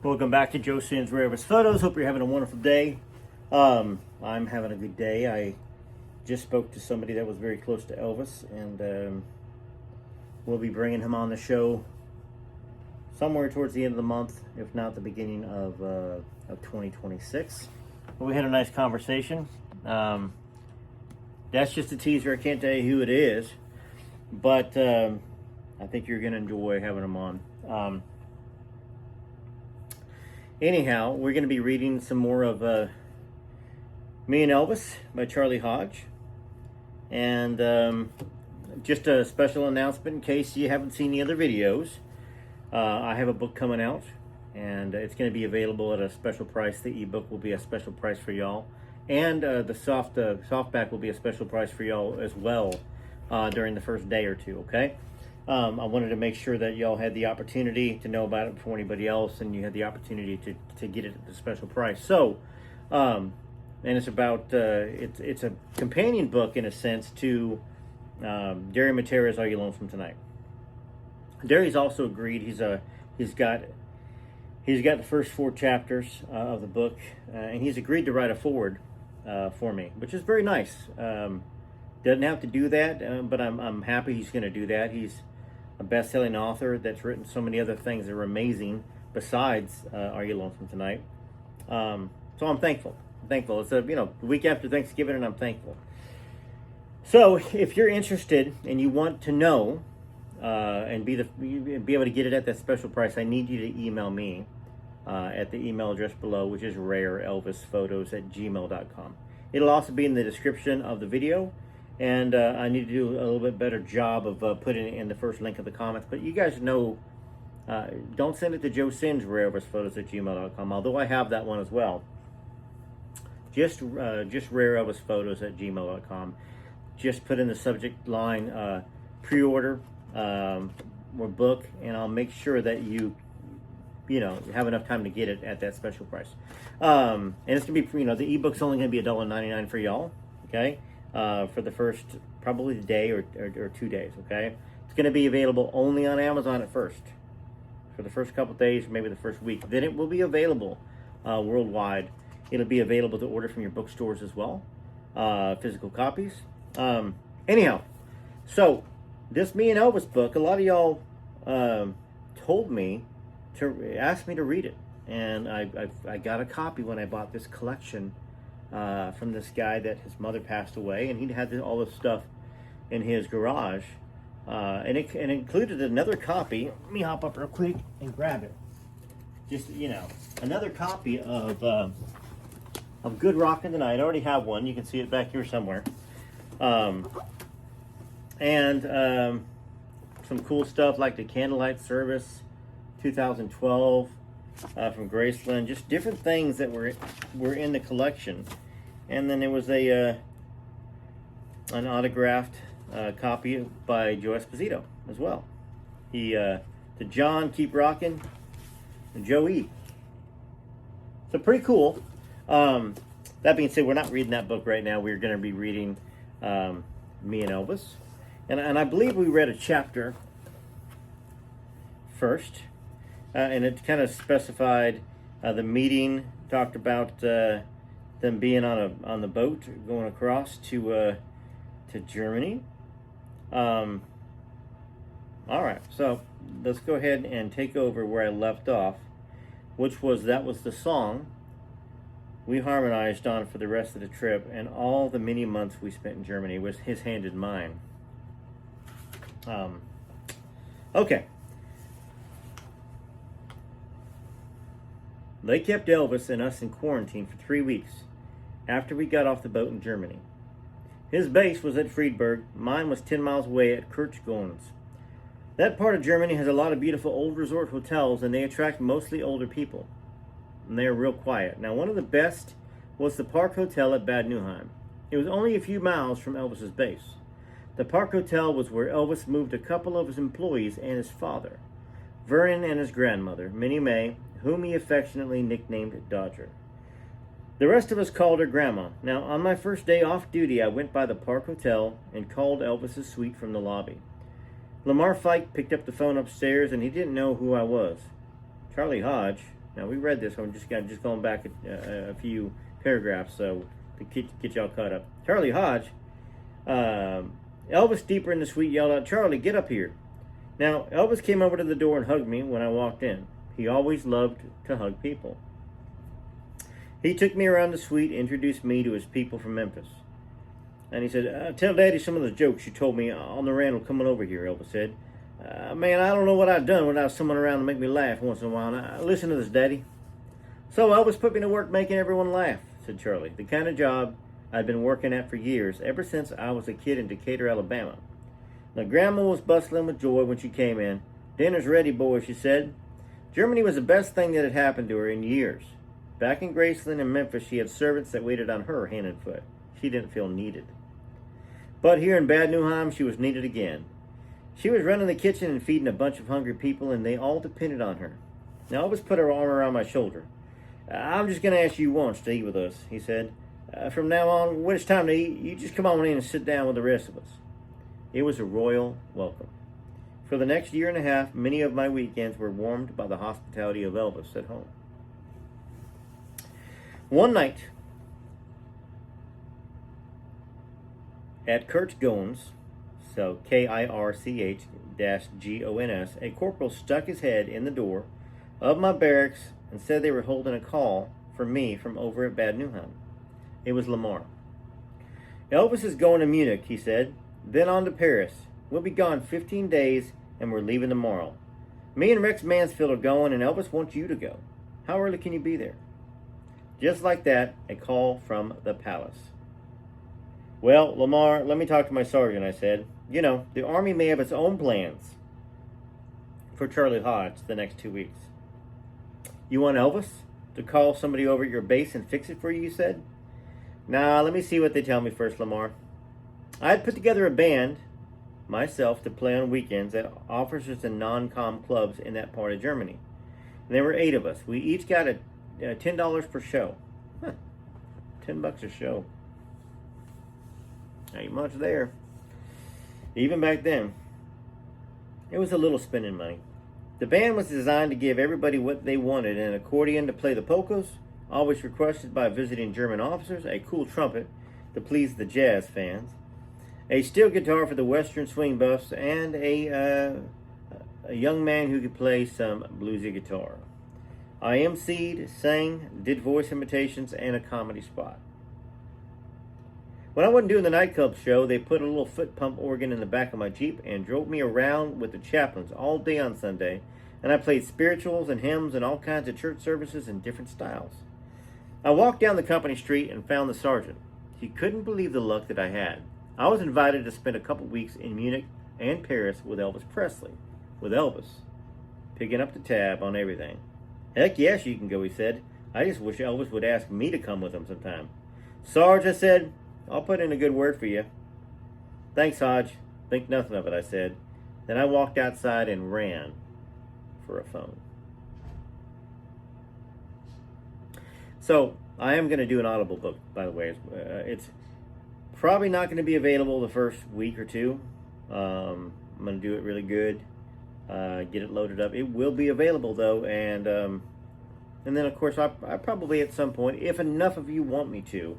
Welcome back to Joe Sands Rare Elvis Photos. Hope you're having a wonderful day. I'm having a good day. I just spoke to somebody that was very close to Elvis, and we'll be bringing him on the show somewhere towards the end of the month, if not the beginning of 2026. But we had a nice conversation. That's just a teaser. I can't tell you who it is, but I think you're going to enjoy having him on. Anyhow, we're going to be reading some more of Me and Elvis by Charlie Hodge. And just a special announcement in case you haven't seen the other videos. I have a book coming out, and it's going to be available at a special price. The ebook will be a special price for y'all. And the softback will be a special price for y'all as well during the first day or two, okay? I wanted to make sure that y'all had the opportunity to know about it before anybody else, and you had the opportunity to get it at the special price. So, and it's about, it's a companion book in a sense to Derry Matera's Are You Lonesome Tonight? Derry's also agreed. He's got the first 4 chapters of the book, and he's agreed to write a foreword for me, which is very nice. Doesn't have to do that, but I'm happy he's going to do that. He's a best-selling author that's written so many other things that are amazing besides Are You Lonesome Tonight? So I'm thankful. It's the week after Thanksgiving, and I'm thankful. So if you're interested and you want to know and be able to get it at that special price, I need you to email me at the email address below, which is rareelvisphotos@gmail.com. It'll also be in the description of the video. And I need to do a little bit better job of putting it in the first link of the comments. But you guys know, don't send it to Joe Sands rareelvisphotos@gmail.com, although I have that one as well. Just rareelvisphotos@gmail.com. Just put in the subject line pre-order or book, and I'll make sure that you have enough time to get it at that special price. And it's gonna be, the ebook's only gonna be $1.99 for y'all, okay? For the first probably day or 2 days, okay? It's going to be available only on Amazon at first for the first couple days, maybe the first week. Then it will be available worldwide. It'll be available to order from your bookstores as well, physical copies. Anyhow, so this Me and Elvis book, a lot of y'all told me to ask me to read it, and I got a copy when I bought this collection from this guy that his mother passed away, and he had all this stuff in his garage, and it included another copy. Let me hop up real quick and grab it. Just another copy of Good Rockin' Tonight. I already have one. You can see it back here somewhere, and some cool stuff like the Candlelight Service 2012. From Graceland, just different things that were in the collection. And then there was an autographed copy by Joe Esposito as well. To John, keep rocking, and Joe E. So pretty cool. That being said, we're not reading that book right now. We're going to be reading Me and Elvis, and I believe we read a chapter first. And it kind of specified the meeting, talked about them being on the boat going across to Germany. All right, so let's go ahead and take over where I left off, which was that was the song we harmonized on for the rest of the trip, and all the many months we spent in Germany was His Hand in Mine. Okay. They kept Elvis and us in quarantine for 3 weeks after we got off the boat in Germany. His base was at Friedberg. Mine was 10 miles away at Kirchgons. That part of Germany has a lot of beautiful old resort hotels, and they attract mostly older people. And they are real quiet. Now, one of the best was the Park Hotel at Bad Nauheim. It was only a few miles from Elvis's base. The Park Hotel was where Elvis moved a couple of his employees and his father, Vernon, and his grandmother, Minnie Mae, whom he affectionately nicknamed Dodger. The rest of us called her Grandma. Now, on my first day off duty, I went by the Park Hotel and called Elvis's suite from the lobby. Lamar Fike picked up the phone upstairs, and he didn't know who I was. Charlie Hodge, Now, we read this. I'm just going back a few paragraphs so to get y'all caught up. Charlie Hodge, Elvis, deeper in the suite, yelled out, "Charlie, get up here." Now, Elvis came over to the door and hugged me when I walked in. He always loved to hug people. He took me around the suite, introduced me to his people from Memphis. And he said, "Tell Daddy some of the jokes you told me on the randall coming over here," Elvis said. "Man, I don't know what I've done without someone around to make me laugh once in a while. Now, listen to this, Daddy." "So Elvis put me to work making everyone laugh," said Charlie. "The kind of job I'd been working at for years, ever since I was a kid in Decatur, Alabama. Now, Grandma was bustling with joy when she came in. "Dinner's ready, boys," she said. Germany was the best thing that had happened to her in years. Back in Graceland and Memphis, she had servants that waited on her hand and foot. She didn't feel needed. But here in Bad Neuheim, she was needed again. She was running the kitchen and feeding a bunch of hungry people, and they all depended on her. Now, Elvis put her arm around my shoulder. "I'm just going to ask you once to eat with us," he said. "From now on, when it's time to eat, you just come on in and sit down with the rest of us." It was a royal welcome. For the next year and a half, many of my weekends were warmed by the hospitality of Elvis at home. One night, at Kirchgons, so Kirch-Gons, a corporal stuck his head in the door of my barracks and said they were holding a call for me from over at Bad Neuheim. It was Lamar. "Elvis is going to Munich," he said, "then on to Paris. We'll be gone 15 days, and we're leaving tomorrow. Me and Rex Mansfield are going, and Elvis wants you to go. How early can you be there?" Just like that, a call from the palace. "Well, Lamar, let me talk to my sergeant," I said. "You know, the Army may have its own plans for Charlie Hodge the next 2 weeks." "You want Elvis to call somebody over at your base and fix it for you," he said. "Nah, let me see what they tell me first, Lamar. I had put together a band myself to play on weekends at officers and non-com clubs in that part of Germany. And there were 8 of us. We each got a $10 per show. $10 a show. Ain't much there. Even back then, it was a little spending money. The band was designed to give everybody what they wanted: an accordion to play the polkas, always requested by visiting German officers, a cool trumpet to please the jazz fans, a steel guitar for the Western swing buffs, and a young man who could play some bluesy guitar. I emceed, sang, did voice imitations, and a comedy spot. When I wasn't doing the nightclub show, they put a little foot pump organ in the back of my Jeep and drove me around with the chaplains all day on Sunday, and I played spirituals and hymns and all kinds of church services in different styles. I walked down the company street and found the sergeant. He couldn't believe the luck that I had. I was invited to spend a couple weeks in Munich and Paris with Elvis Presley, with Elvis, picking up the tab on everything. "Heck yes, you can go," he said. "I just wish Elvis would ask me to come with him sometime." "Sarge," I said, "I'll put in a good word for you." "Thanks, Hodge. Think nothing of it," I said. Then I walked outside and ran for a phone. So, I am going to do an Audible book, by the way. It's probably not going to be available the first week or two. I'm going to do it really good. Get it loaded up. It will be available, though, and then, of course, I probably at some point, if enough of you want me to,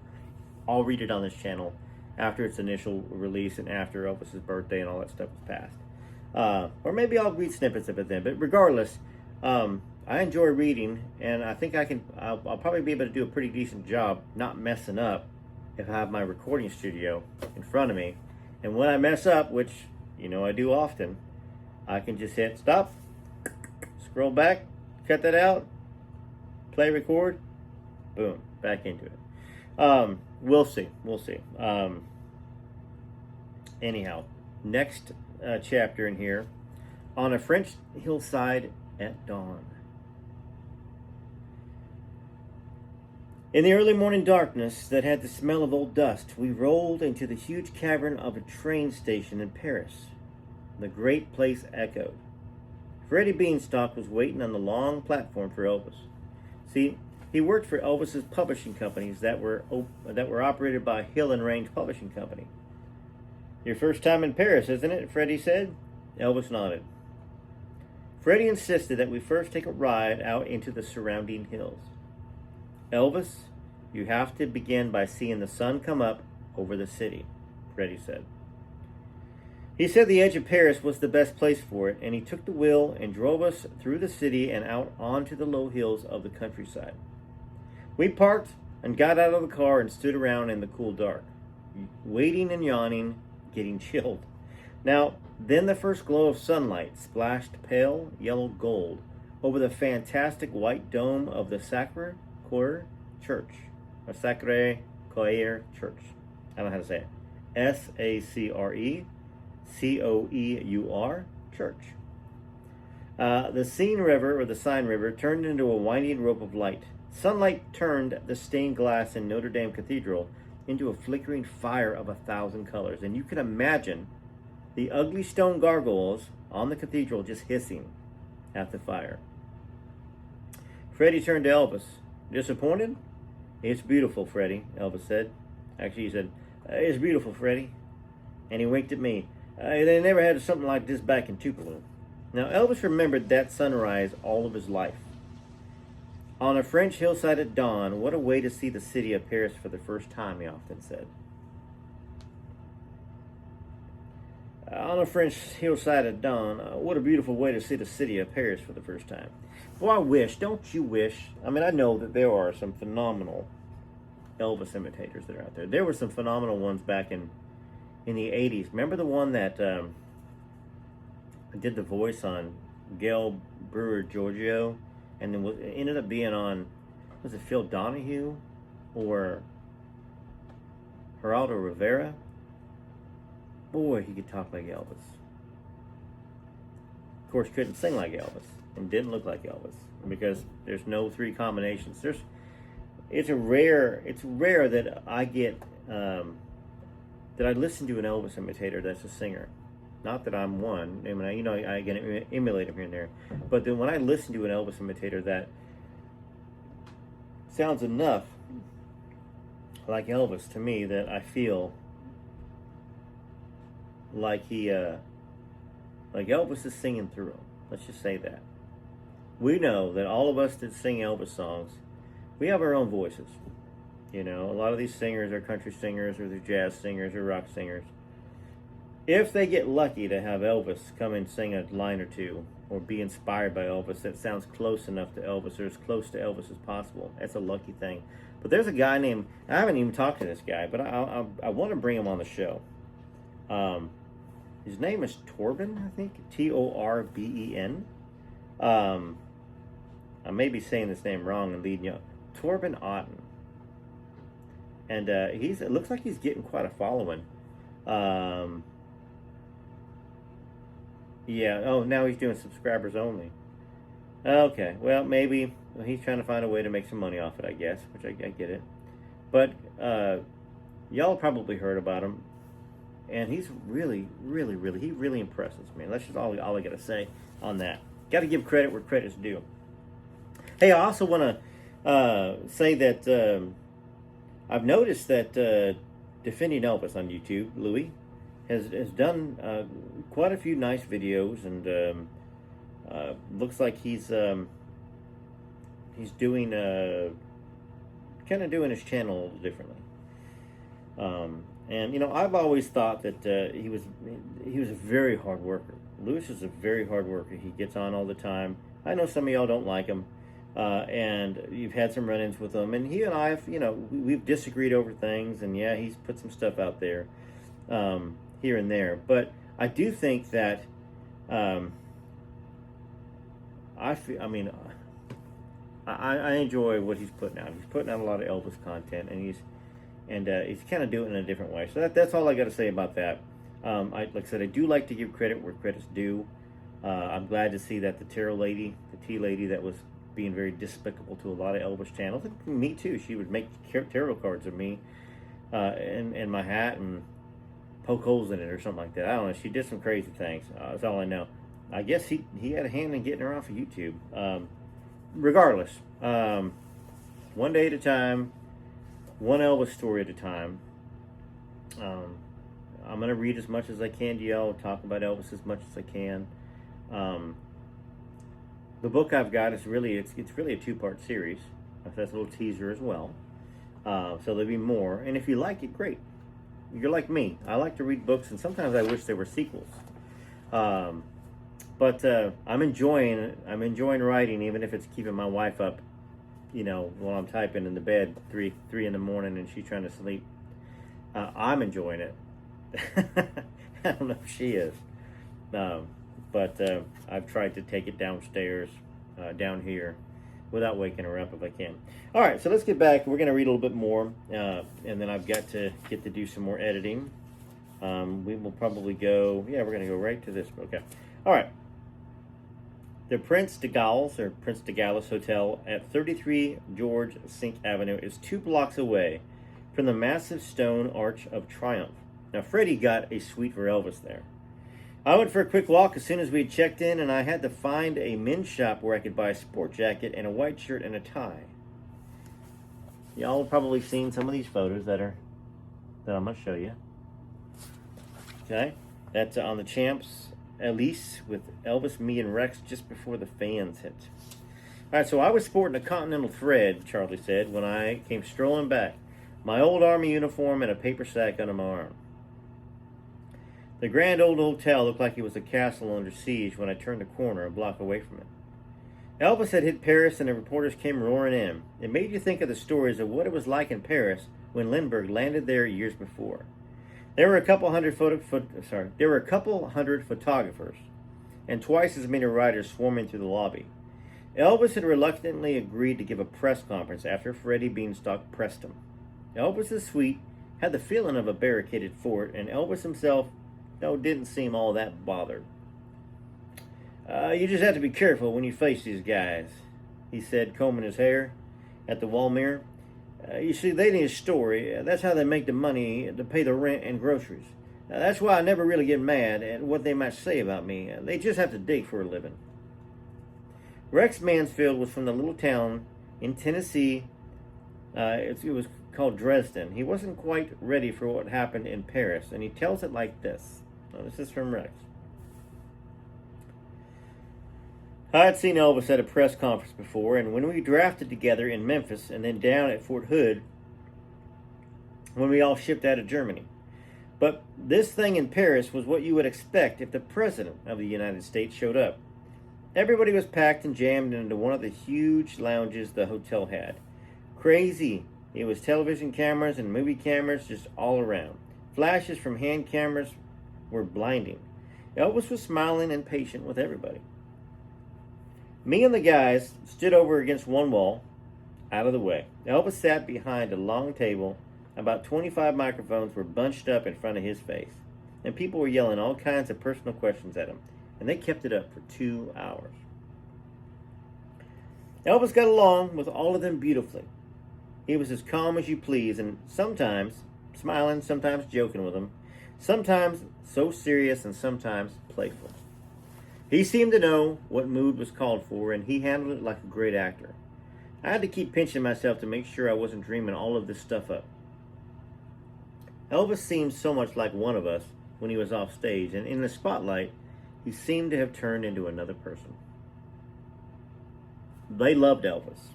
I'll read it on this channel after its initial release and after Elvis's birthday and all that stuff is passed. Or maybe I'll read snippets of it then. But regardless, I enjoy reading, and I think I'll probably be able to do a pretty decent job not messing up if I have my recording studio in front of me. And when I mess up, which, you know, I do often, I can just hit stop, scroll back, cut that out, play record, boom, back into it. We'll see. Anyhow, next chapter in here, on a French hillside at dawn. In the early morning darkness that had the smell of old dust, we rolled into the huge cavern of a train station in Paris. The great place echoed. Freddie Beanstalk was waiting on the long platform for Elvis. See, he worked for Elvis's publishing companies that were operated by Hill and Range Publishing Company. "Your first time in Paris, isn't it?" Freddie said. Elvis nodded. Freddie insisted that we first take a ride out into the surrounding hills. Elvis, you have to begin by seeing the sun come up over the city, Freddie said. He said the edge of Paris was the best place for it, and he took the wheel and drove us through the city and out onto the low hills of the countryside. We parked and got out of the car and stood around in the cool dark, waiting and yawning, getting chilled. Now, then the first glow of sunlight splashed pale yellow gold over the fantastic white dome of the Sacré-Cœur Church. Or Sacré-Cœur Church. I don't know how to say it. Sacreur Church. The Seine River, or the Seine River, turned into a winding rope of light. Sunlight turned the stained glass in Notre Dame Cathedral into a flickering fire of 1,000 colors. And you can imagine the ugly stone gargoyles on the cathedral just hissing at the fire. Freddie turned to Elvis. Disappointed? It's beautiful, Freddie, Elvis said. Actually, he said, it's beautiful, Freddie. And he winked at me. They never had something like this back in Tupelo. Now, Elvis remembered that sunrise all of his life. On a French hillside at dawn, what a way to see the city of Paris for the first time, he often said. On a French hillside at dawn, what a beautiful way to see the city of Paris for the first time. Well, I wish, don't you wish? I mean, I know that there are some phenomenal Elvis imitators that are out there. There were some phenomenal ones back in the 80s. Remember the one that did the voice on Gail Brewer Giorgio, and then ended up being on, was it Phil Donahue or Geraldo Rivera? Boy, he could talk like Elvis. Of course, couldn't sing like Elvis and didn't look like Elvis because there's no three combinations. It's rare that I get that I listen to an Elvis imitator that's a singer. Not that I'm one. I mean, I can emulate him here and there. But then when I listen to an Elvis imitator that sounds enough like Elvis to me that I feel like like Elvis is singing through him. Let's just say that. We know that all of us that sing Elvis songs, we have our own voices. You know, a lot of these singers are country singers, or they're jazz singers, or rock singers. If they get lucky to have Elvis come and sing a line or two, or be inspired by Elvis that sounds close enough to Elvis, or as close to Elvis as possible, that's a lucky thing. But there's a guy named, I haven't even talked to this guy, but I want to bring him on the show. His name is Torben, I think, Torben. I may be saying this name wrong and leading you. Torben Otten. And it looks like he's getting quite a following. Yeah, oh, now he's doing subscribers only. Okay, well, maybe he's trying to find a way to make some money off it, I guess, which I get it. But y'all probably heard about him. And he's really impresses me. That's just all I got to say on that. Got to give credit where credit's due. Hey, I also want to say that I've noticed that Defending Elvis on YouTube, Louis, has done quite a few nice videos, and looks like he's doing kind of doing his channel a little differently. And you know, I've always thought that he was a very hard worker. Louis is a very hard worker. He gets on all the time. I know some of y'all don't like him, and you've had some run-ins with him. And he and I, we've disagreed over things. And yeah, he's put some stuff out there here and there. But I do think that I enjoy what he's putting out. He's putting out a lot of Elvis content, and he's kind of doing it in a different way. So that's all I got to say about that. Like I said, I do like to give credit where credit's due. I'm glad to see that the tea lady that was being very despicable to a lot of Elvis channels, and me too. She would make tarot cards of me in my hat and poke holes in it or something like that. I don't know. She did some crazy things. That's all I know. I guess he had a hand in getting her off of YouTube. Regardless, one day at a time, one Elvis story at a time. I'm going to read as much as I can to y'all, talk about Elvis as much as I can. The book I've got is really it's really a two-part series. That's a little teaser as well. So there'll be more. And if you like it, great. You're like me. I like to read books, and sometimes I wish there were sequels. But I'm enjoying writing, even if it's keeping my wife up, while I'm typing in the bed three in the morning and she's trying to sleep. I'm enjoying it. I don't know if she is. But I've tried to take it downstairs, down here, without waking her up if I can. All right, so let's get back. We're going to read a little bit more, and then I've got to get to do some more editing. We will probably go, we're going to go right to this. Okay. All right. The Prince de Galles Hotel at 33 George Cinque Avenue is 2 blocks away from the massive stone Arch of Triumph. Now, Freddie got a suite for Elvis there. I went for a quick walk as soon as we had checked in, and I had to find a men's shop where I could buy a sport jacket and a white shirt and a tie. Y'all have probably seen some of these photos that I'm going to show you. Okay, that's on the Champs Elise with Elvis, me, and Rex just before the fans hit. All right, so I was sporting a Continental thread, Charlie said, when I came strolling back, my old Army uniform and a paper sack under my arm. The grand old hotel looked like it was a castle under siege when I turned the corner a block away from it. Elvis had hit Paris and the reporters came roaring in. It made you think of the stories of what it was like in Paris when Lindbergh landed there years before. There were a couple hundred photographers and twice as many writers swarming through the lobby. Elvis had reluctantly agreed to give a press conference after Freddie Beanstalk pressed him. Elvis's suite had the feeling of a barricaded fort, and Elvis himself didn't seem all that bothered. You just have to be careful when you face these guys, he said, combing his hair at the wall mirror. You see, they need a story. That's how they make the money to pay the rent and groceries. That's why I never really get mad at what they might say about me. They just have to dig for a living. Rex Mansfield was from the little town in Tennessee. It was called Dresden. He wasn't quite ready for what happened in Paris, and he tells it like this. Now, this is from Rex. I had seen Elvis at a press conference before, and when we drafted together in Memphis and then down at Fort Hood when we all shipped out of Germany. But this thing in Paris was what you would expect if the President of the United States showed up. Everybody was packed and jammed into one of the huge lounges the hotel had. Crazy. It was television cameras and movie cameras just all around. Flashes from hand cameras were blinding. Elvis was smiling and patient with everybody. Me and the guys stood over against one wall, out of the way. Elvis sat behind a long table. About 25 microphones were bunched up in front of his face, and people were yelling all kinds of personal questions at him, and they kept it up for 2 hours. Elvis got along with all of them beautifully. He was as calm as you please, and sometimes smiling, sometimes joking with them, sometimes so serious and sometimes playful. He seemed to know what mood was called for, and he handled it like a great actor. I had to keep pinching myself to make sure I wasn't dreaming all of this stuff up. Elvis seemed so much like one of us when he was off stage, and in the spotlight, he seemed to have turned into another person. They loved Elvis.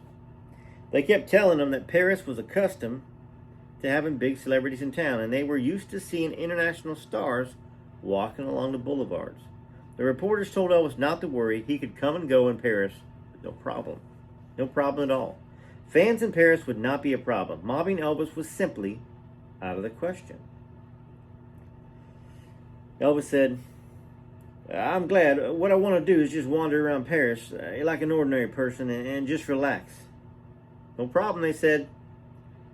They kept telling him that Paris was accustomed to having big celebrities in town, and they were used to seeing international stars walking along the boulevards. The reporters told Elvis not to worry. He could come and go in Paris. No problem. No problem at all. Fans in Paris would not be a problem. Mobbing Elvis was simply out of the question. Elvis said, I'm glad. What I want to do is just wander around Paris like an ordinary person and just relax. No problem, they said.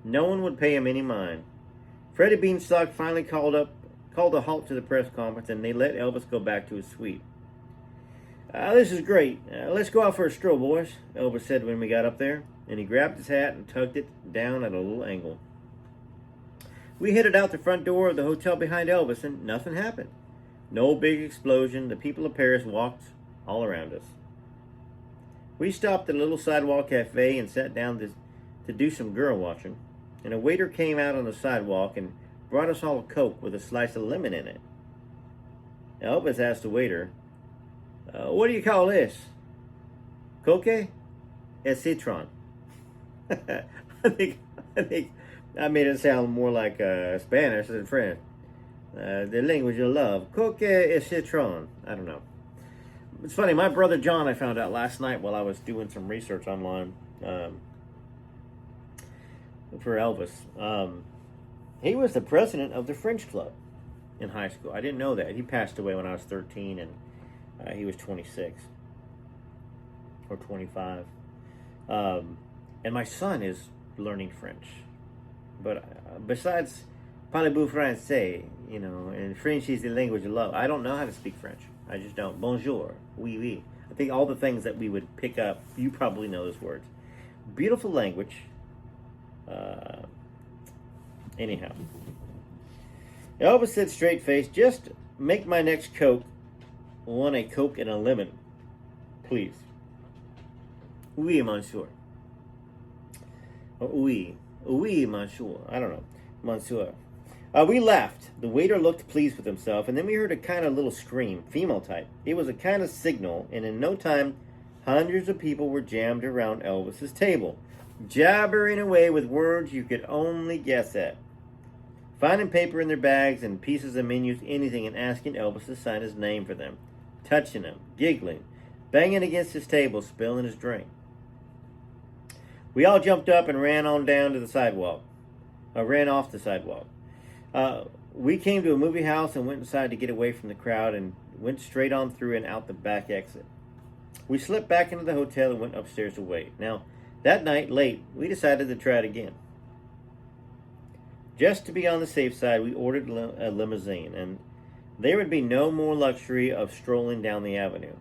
No one would pay him any mind. Freddie Beanstalk finally called a halt to the press conference, and they let Elvis go back to his suite. This is great. Let's go out for a stroll, boys, Elvis said when we got up there, and he grabbed his hat and tugged it down at a little angle. We headed out the front door of the hotel behind Elvis, and nothing happened. No big explosion. The people of Paris walked all around us. We stopped at a little sidewalk cafe and sat down to do some girl watching, and a waiter came out on the sidewalk and brought us all a Coke with a slice of lemon in it. Elvis asked the waiter, what do you call this? Coque et citron. I think I made it sound more like Spanish than French. The language of love. Coque et citron. I don't know. It's funny, my brother John, I found out last night while I was doing some research online for Elvis. He was the president of the French Club in high school. I didn't know that. He passed away when I was 13 and he was 26 or 25. And my son is learning French. But besides parlez-vous français, you know, and French is the language of love, I don't know how to speak French. I just don't. Bonjour, oui, oui. I think all the things that we would pick up, you probably know those words. Beautiful language. Anyhow. Elvis said straight-faced, just make my next Coke one a Coke and a lemon, please. Oui, monsieur. Oui. Oui, monsieur. I don't know. Monsieur. We left. The waiter looked pleased with himself, and then we heard a kind of little scream, female type. It was a kind of signal, and in no time, hundreds of people were jammed around Elvis's table, jabbering away with words you could only guess at, finding paper in their bags and pieces of menus, anything, and asking Elvis to sign his name for them, touching him, giggling, banging against his table, spilling his drink. We all jumped up and ran on down to the sidewalk. Ran off the sidewalk. We came to a movie house and went inside to get away from the crowd and went straight on through and out the back exit. We slipped back into the hotel and went upstairs to wait. Now, that night, late, we decided to try it again. Just to be on the safe side, we ordered a limousine, and there would be no more luxury of strolling down the avenue.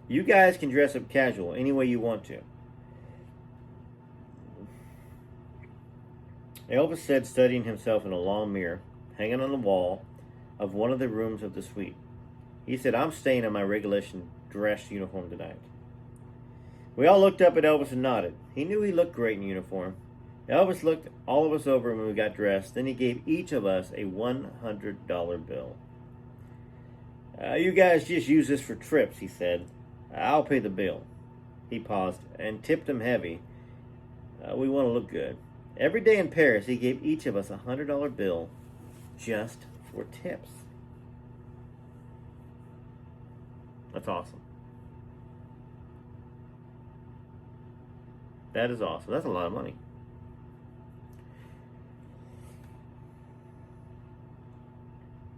You guys can dress up casual any way you want to. Elvis said, studying himself in a long mirror hanging on the wall of one of the rooms of the suite. He said, I'm staying in my regulation dress uniform tonight. We all looked up at Elvis and nodded. He knew he looked great in uniform. Elvis looked all of us over when we got dressed. Then he gave each of us a $100 bill. You guys just use this for trips, he said. I'll pay the bill. He paused and tipped him heavy. We want to look good. Every day in Paris, he gave each of us a $100 bill just for tips. That's awesome. That is awesome. That's a lot of money.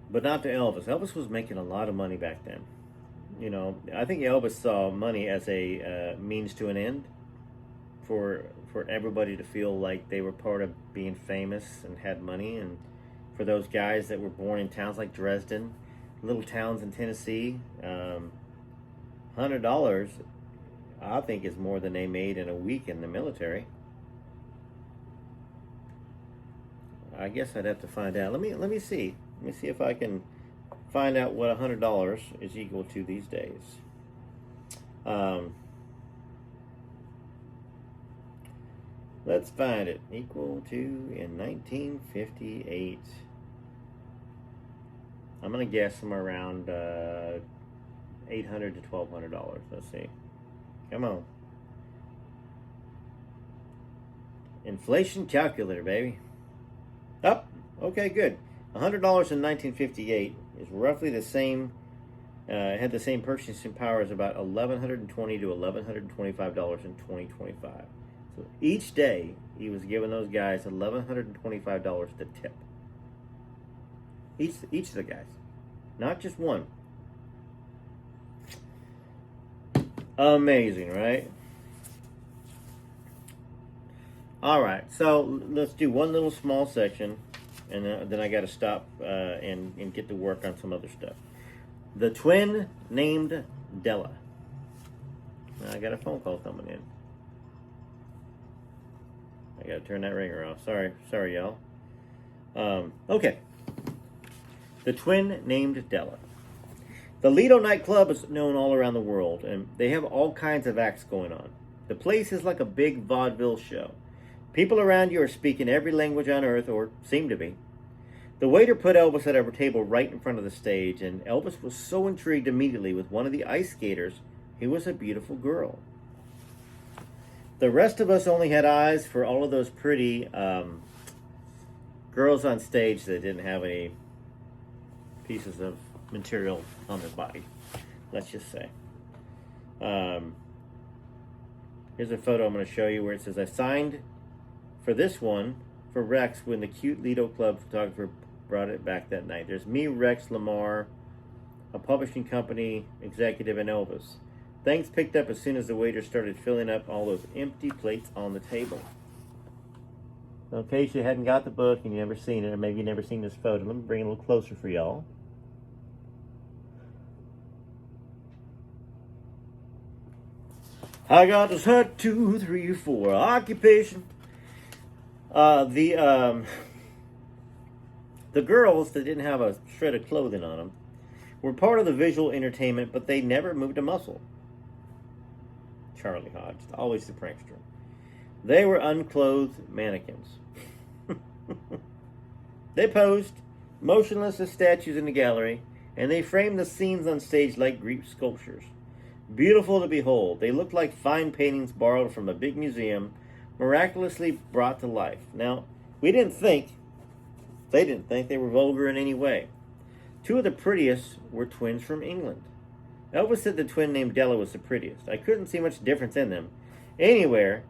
But not to Elvis. Elvis was making a lot of money back then. You know, I think Elvis saw money as a means to an end for everybody to feel like they were part of being famous and had money. And for those guys that were born in towns like Dresden, little towns in Tennessee, $100, I think, is more than they made in a week in the military. I guess I'd have to find out. Let me see. Let me see if I can find out what $100 is equal to these days. Let's find it. Equal to in 1958. I'm gonna guess somewhere around $800 to $1,200. Let's see. Come on. Inflation calculator, baby. Up. Okay, good. $100 in 1958 is roughly the same. Had the same purchasing power as about $1,120 to $1,125 in 2025. So each day he was giving those guys $1,125 to tip. Each of the guys, not just one. Amazing, right? All right, so let's do one little small section, and then I got to stop and get to work on some other stuff. The twin named Della. I got a phone call coming in. I got to turn that ringer off. Sorry, y'all. Okay. The twin named Della. The Lido nightclub is known all around the world, and they have all kinds of acts going on. The place is like a big vaudeville show. People around you are speaking every language on earth, or seem to be. The waiter put Elvis at our table right in front of the stage, and Elvis was so intrigued immediately with one of the ice skaters he was a beautiful girl. The rest of us only had eyes for all of those pretty girls on stage that didn't have any pieces of material on their body, let's just say. Here's a photo I'm going to show you where it says, I signed for this one for Rex when the cute Lido Club photographer brought it back that night. There's me, Rex, Lamar, a publishing company executive, and Elvis. Things picked up as soon as the waiter started filling up all those empty plates on the table. Now, in case you hadn't got the book and you never seen it, or maybe you never seen this photo, let me bring it a little closer for y'all. I got this hut 2, 3, 4 occupation. The girls that didn't have a shred of clothing on them were part of the visual entertainment, but they never moved a muscle. Charlie Hodge, always the prankster. They were unclothed mannequins. They posed, motionless as statues in the gallery, and they framed the scenes on stage like Greek sculptures. Beautiful to behold, they looked like fine paintings borrowed from a big museum, miraculously brought to life. Now, they didn't think they were vulgar in any way. 2 of the prettiest were twins from England. Elvis said the twin named Della was the prettiest. I couldn't see much difference in them. Anywhere,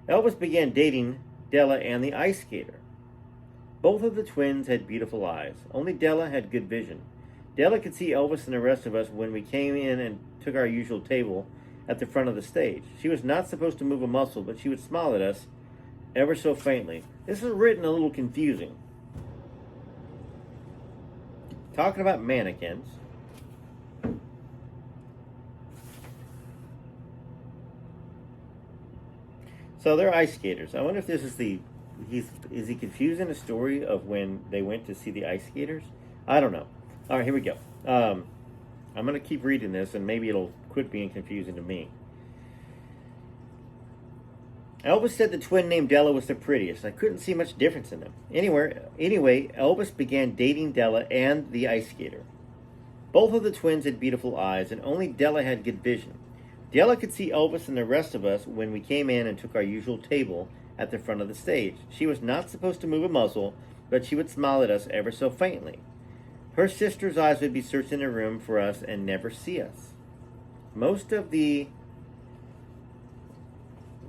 Elvis began dating Della and the ice skater. Both of the twins had beautiful eyes. Only Della had good vision. Della could see Elvis and the rest of us when we came in and took our usual table at the front of the stage. She was not supposed to move a muscle, but she would smile at us ever so faintly. This is written a little confusing. Talking about mannequins. So they're ice skaters. I wonder if this is is he confusing the story of when they went to see the ice skaters? I don't know. All right, here we go. I'm going to keep reading this, and maybe it'll quit being confusing to me. Elvis said the twin named Della was the prettiest. I couldn't see much difference in them. Anyway, Elvis began dating Della and the ice skater. Both of the twins had beautiful eyes, and only Della had good vision. Della could see Elvis and the rest of us when we came in and took our usual table at the front of the stage. She was not supposed to move a muscle, but she would smile at us ever so faintly. Her sister's eyes would be searching the room for us and never see us. Most of the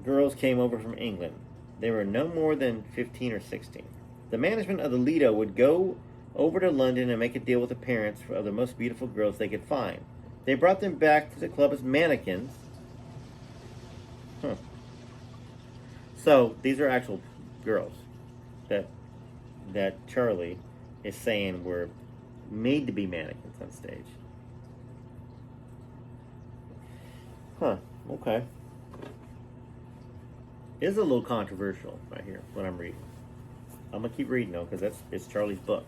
girls came over from England. They were no more than 15 or 16. The management of the Lido would go over to London and make a deal with the parents of the most beautiful girls they could find. They brought them back to the club as mannequins. So these are actual girls that Charlie is saying were made to be mannequins on stage. Okay. It is a little controversial right here, what I'm reading. I'm going to keep reading, though, because it's Charlie's book.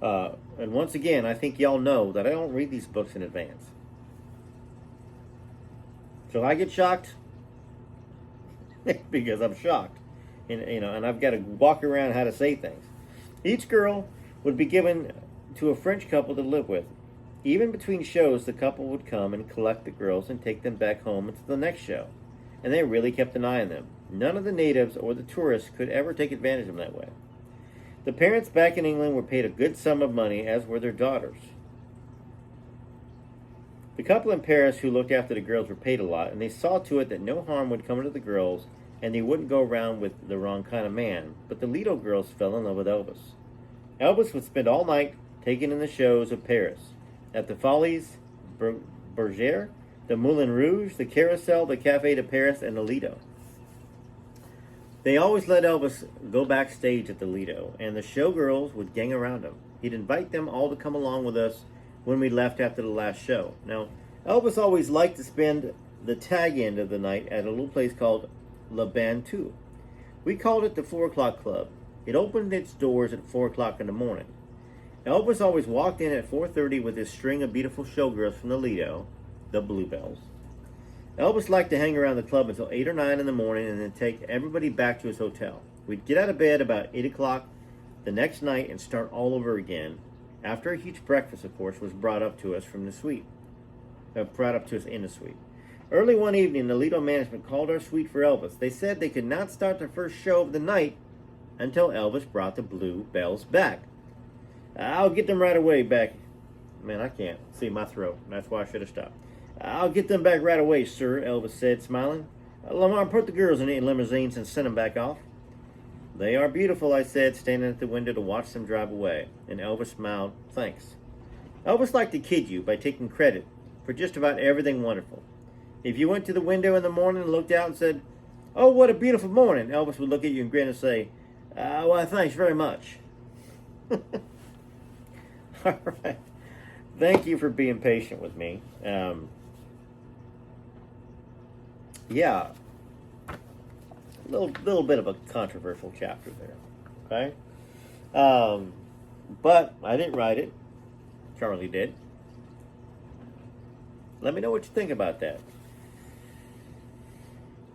And once again, I think y'all know that I don't read these books in advance. So I get shocked because I'm shocked. And I've got to walk around how to say things. Each girl would be given to a French couple to live with. Even between shows, the couple would come and collect the girls and take them back home until the next show. And they really kept an eye on them. None of the natives or the tourists could ever take advantage of them that way. The parents back in England were paid a good sum of money, as were their daughters. The couple in Paris who looked after the girls were paid a lot, and they saw to it that no harm would come to the girls, and they wouldn't go around with the wrong kind of man. But the Lido girls fell in love with Elvis. Elvis would spend all night taking in the shows of Paris, at the Folies Bergère, the Moulin Rouge, the Carousel, the Café de Paris, and the Lido. They always let Elvis go backstage at the Lido, and the showgirls would gang around him. He'd invite them all to come along with us when we left after the last show. Now, Elvis always liked to spend the tag end of the night at a little place called Le Bantu. We called it the 4 o'clock club. It opened its doors at 4 o'clock in the morning. Elvis always walked in at 4:30 with his string of beautiful showgirls from the Lido, the Bluebells. Elvis liked to hang around the club until 8 or 9 in the morning and then take everybody back to his hotel. We'd get out of bed about 8 o'clock the next night and start all over again, after a huge breakfast, of course, was brought up to us from the suite. brought up to us in the suite. Early one evening, the Lido management called our suite for Elvis. They said they could not start the first show of the night until Elvis brought the blue bells back. I'll get them right away back. Man, I can't see my throat. That's why I should have stopped. I'll get them back right away, sir, Elvis said, smiling. Lamar, put the girls in limousines and send them back off. They are beautiful, I said, standing at the window to watch them drive away. And Elvis smiled, thanks. Elvis liked to kid you by taking credit for just about everything wonderful. If you went to the window in the morning and looked out and said, oh, what a beautiful morning, Elvis would look at you and grin and say, well, thanks very much. All right. Thank you for being patient with me. Yeah, a little bit of a controversial chapter there, okay? But I didn't write it. Charlie did. Let me know what you think about that.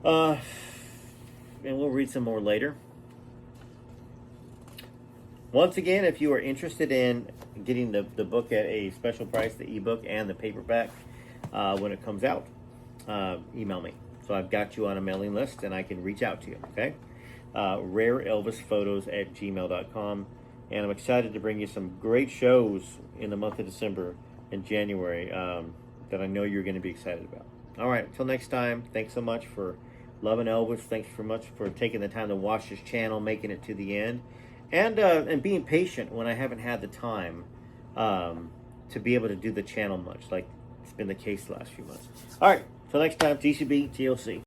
And we'll read some more later. Once again, if you are interested in getting the book at a special price, the ebook and the paperback, when it comes out, email me. So I've got you on a mailing list and I can reach out to you, okay? rareelvisphotos@gmail.com. And I'm excited to bring you some great shows in the month of December and January that I know you're going to be excited about. All right, until next time, thanks so much for loving Elvis. Thanks so much for taking the time to watch this channel, making it to the end, and being patient when I haven't had the time to be able to do the channel much, like it's been the case the last few months. All right, till next time, TCB, TLC.